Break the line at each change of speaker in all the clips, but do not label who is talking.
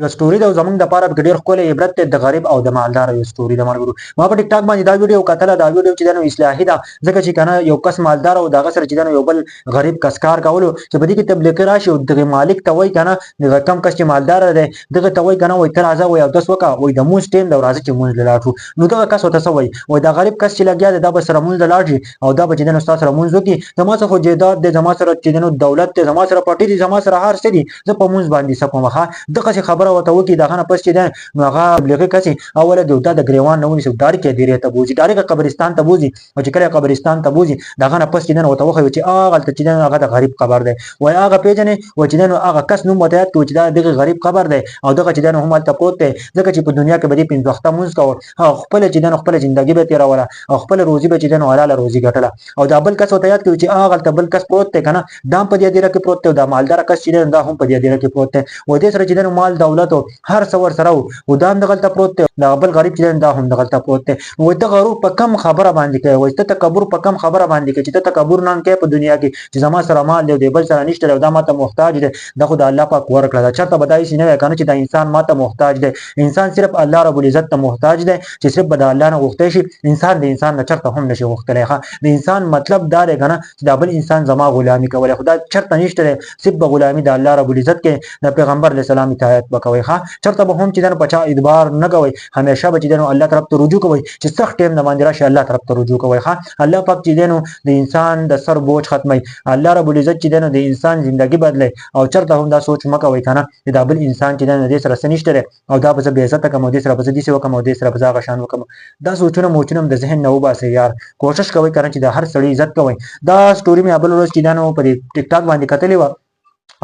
یو سټوري د زمونږ د پاره کې ډیر خپل عبرت د غریب او د مالدار یو سټوري د مرګرو ما په ټیک ټاک باندې دا ویډیو کتله دا ویډیو چې د اصلاحي دا ځکه چې کنه یو کس مالدار او دغه سره چې یو بل غریب کسکار کولو چې په دې کې تبلیغ راشي او د مالک ته وای کنه د کم کس چې مالدار دی دغه ته وای کنه وای تر ازه وای او داس وکا وای د مونږ ټیم د راځي چې مونږ لاټو نو دغه کس وته سوي وای د غریب کس چې لګیا دی دا به سره مونږ لاټي او دا به چې د استاد سره مونږ وکي زما څخه جیدات د زما سره چې د دولت د زما سره پټی دي زما سره هر څه دي زه په مونږ باندې سپمخه دغه خبره وته وکي دغه پس چې نو هغه تبلیغ کوي اوله د ګریوان نو نشو دار کې ډیره ته بوزي ډایرک قبرستان ته بوزي او چې کله قبرستان ته بوزي دغه نه پس چې نو ته وخه چې هغه چې هغه د غریب قبر دی وای هغه پیژنې و چې نو هغه کس نو متعهد کوي چې دغه غریب قبر دی او دغه چې نو هم تل پروت دی ځکه چې په دنیا کې به دې 15 مونږ کو خپل چې نو خپل ژوندۍ به تیروله او خپل روزي به چې نو حلاله روزي ګټله او دا بل کس ته یاد کوي چې هغه بل کس پروت دی کنه دام په دې ډیره کې پروت دی دا مالدار کس چې دا هم په دې ډیره کې پروت دی و دې سره چې نو مال دولت هر څور سره و دا هم دغلطه پروت دی دا بل غریب چې دا هم دغلطه پروت دی و ته غرور په کم خبره باندې کوي و ته تکبر په کم خبره باندې کوي چې ته تکبر نه کوي په دنیا کې چې زما سره مال دی بل سره نشته دا ماته محتاج دی دا خدای الله پاک ورکړه دا چرته بدایي شي نه کنه چې دا انسان ماته محتاج دی انسان صرف الله رب العزت ته محتاج دی چې صرف بد الله نه غوښتي شي انسان د انسان نه چرته هم نشي غوښتلی ښه د انسان مطلب دا دی کنه چې دا بل انسان زما غلامی کوي خدای چرته نشته صرف غلامی د الله رب العزت کې د پیغمبر علیه السلام اطاعت وکوي ښه چرته به هم چې دنه پچا ادبار نه کوي همیشه به چې دنه الله طرف ته رجوع کوي چې سخت ټیم نه باندې راشي الله طرف ته رجوع کوي ښه الله پاک چې دنه د انسان د سر بوج ختمي الله رب العزت چې دنه د انسان ژوندۍ بدلي او چرته هم دا سوچ مکوي کنه چې دا بل انسان چې دنه د سره سنشتره او دا به به عزت کوم د سره به دي سو کوم د سره به غشان وکم دا سوچونه موچونه د ذهن نه وباسي یار کوشش کوي کنه چې د هر سړی عزت کوي دا سټوري مې ابل ورځ چې دنه په ټیک ټاک باندې کتلې و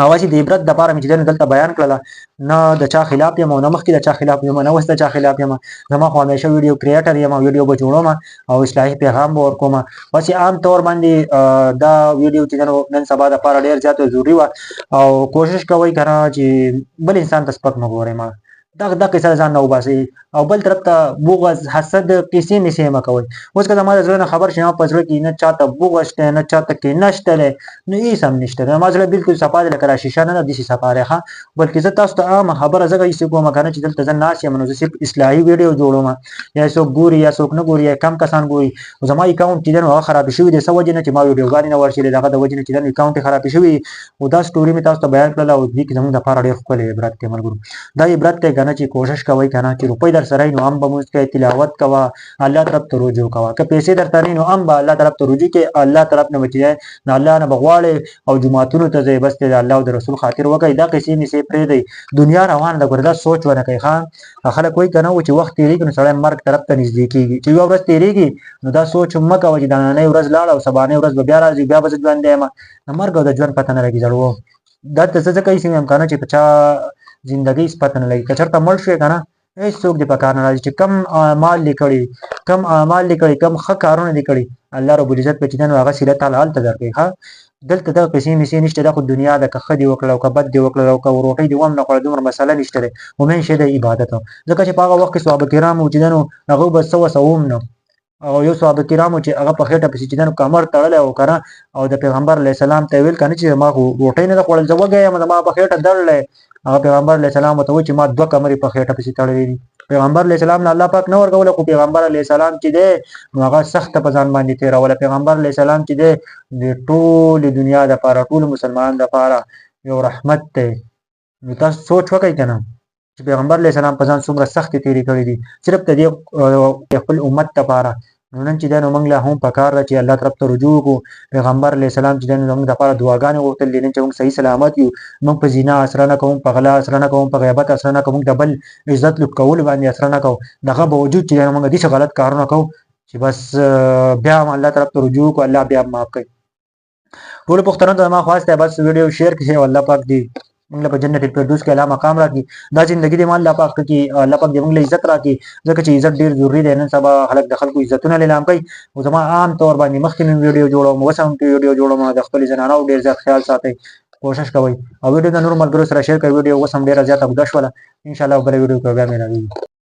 اواز د عبرت د لپاره چې دلته بیان کړل نه د چا خلاف یم او نه مخکې د چا خلاف یم نه وسته چا خلاف یم زما خو همیشه ویډیو کریئټر یم او ویډیو به جوړوم او اصلاحي پیغام به ورکوم بس عام طور باندې دا ویډیو چې نن سبا د لپاره ډیر زیات ضروری و او کوشش کوئ کنه چې بل انسان ته سپک نه ګورئ ما دا قصه ځان نه وباسي او بل طرف ته بغض حسد قصې نشي مکوي اوس کله ما زړه خبر شنه پزړه کې نه چاته بغض شته نه چاته کې نشته نو هیڅ هم نشته ما زړه بالکل صفاده لکه شیشه نه د شي صفاره ښه بلکې زه تاسو ته عام خبره زګی سې کوم کنه چې دلته ځن ناس یم نو زه صرف اصلاحي ویډیو جوړوم یا څوک ګوري یا څوک نه ګوري کم کسان ګوري زما اکاونټ چې نو خراب شوی دی سوجه نه چې ما ویډیو غاری نه ورشي دغه د وجه نه چې اکاونټ خراب شوی او دا سټوري می تاسو ته بیان کړل او دې کې زموږ د لپاره ډېر خپل عبرت ته مرګو دا عبرت ته کنه چې کوشش کوي کنه چې روپۍ در سره نو هم به موږ کې تلاوت کوا الله طرف ته رجوع کوا که پیسې درته نه نو هم به الله طرف ته رجوع کې الله طرف نه بچي نه الله نه بغواړي او جمعهتونو ته ځي بس ته الله او رسول خاطر وکي دا قصې می سي پرې دی دنیا روان د ګردا سوچ ونه کوي خان خلک کوئی کنه چې وخت تیریږي نو سړی مرګ طرف ته نږدې کیږي چې یو ورځ تیریږي نو دا سوچ مکه و چې دا نه ورځ لاړ او سبانه ورځ بیا راځي بیا به ژوند دی ما مرګ او د ژوند پته نه لګي ځړو دا څه څه کوي چې امکانات چې پچا ژوندۍ سپته نه لګي کچرته مړ شي کنه هیڅ څوک دې په کار نه راځي چې کم اعمال لیکړي کم ښه کارونه لیکړي الله رب العزت په چې نو هغه سیله تعالی ال تدرکي ها دلته د قسم میسي نشته د دنیا د کخ دی وکړه او کبد دی وکړه او روټي دی وم نه کړه دومره مسله نشته ومن شه د عبادت ځکه چې په هغه وخت کې صحابه کرام او چې نو هغه بس سوم نو او یو صحابه کرامو چې هغه په خېټه پسې چې دنو کمر تړل او کنه او د پیغمبر علی السلام ته ویل کنه چې ما روټي نه خوړل ځوګه ما په خېټه درلې هغه پیغمبر علی السلام ته و چې ما دوه کمرې په خېټه پسې تړلې دي پیغمبر علی السلام نه الله پاک نو ورغول خو پیغمبر علی السلام چې دی هغه سخت په ځان باندې تیرول پیغمبر علی السلام چې دی د ټول دنیا د لپاره ټول مسلمانانو لپاره یو رحمت دی نو تاسو سوچ وکړئ کنه چې پیغمبر علی السلام په ځان څومره سخت تیری کړی دي صرف د دې خپل امت لپاره نن چې دنو موږ له هم پکار را چې الله طرف ته رجوع کو پیغمبر علی السلام چې دنو موږ د لپاره دعاګانې وغوښتل دي چې موږ صحیح سلامت یو موږ په زنا اثر نه کوم په غلا اثر نه کوم په غیبت اثر نه کوم د بل عزت لوټ کول باندې اثر نه کوم دغه باوجود چې موږ دې غلط کارونه کوو چې بس بیا الله طرف ته رجوع کو الله بیا معاف کوي ټول پښتنو ته ما خواسته بس ویډیو شیر کړئ او الله پاک دې موږ په جنت الفردوس کې اعلی مقام راکړي دا ژوندۍ دې مال الله پاک کې الله پاک دې موږ له عزت راکړي ځکه چې عزت ډیر ضروری دی نن سبا خلک د خلکو عزتونه لیلام کوي او زما عام طور باندې مخکې ویډیو جوړوم وسم ویډیو جوړوم د خپل زنانو ډیر زیات خیال ساتي کوشش کوي او ویډیو د نور ملګرو سره شیر کوي ویډیو وسم ډیر زیات ابدا شوله ان شاء الله بل ویډیو کې بیا مې راوړم